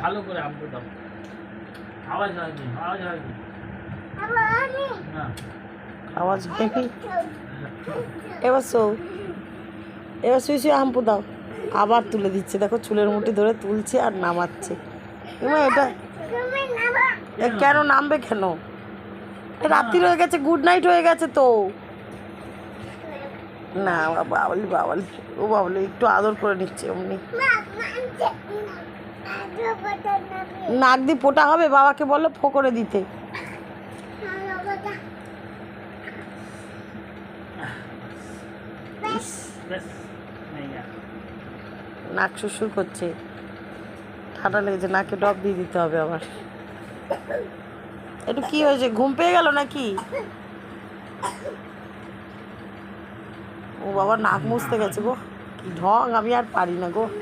ভালো করে আমটা দাও, আওয়াজ হয়নি, আওয়াজ হয়নি না। আওয়াজ হয়নি। এবার এবার শুয়ে হাম্পু দাও। আবার তুলে দিচ্ছে, দেখো চুলের মুঠি ধরে তুলছে আর নামাচ্ছে। এটা কেন নামবে কেন? রাত্রি হয়ে গেছে, গুড নাইট হয়ে গেছে তো। না বাবলি বাবলি, ও বাবলি একটু আদর করে নিচ্ছে অমনি। নাক দিয়ে ফোঁটা হবে, বাবাকে বললো ফো করে দিতে। নাক সুরসুর করছে, ঠান্ডা লেগেছে, নাকে ডব দিয়ে দিতে হবে আবার। একটু কি হয়েছে, ঘুম পেয়ে গেল নাকি? ও বাবা নাক মুছতে গেছে গো, কি ঢং, আমি আর পারি না গো।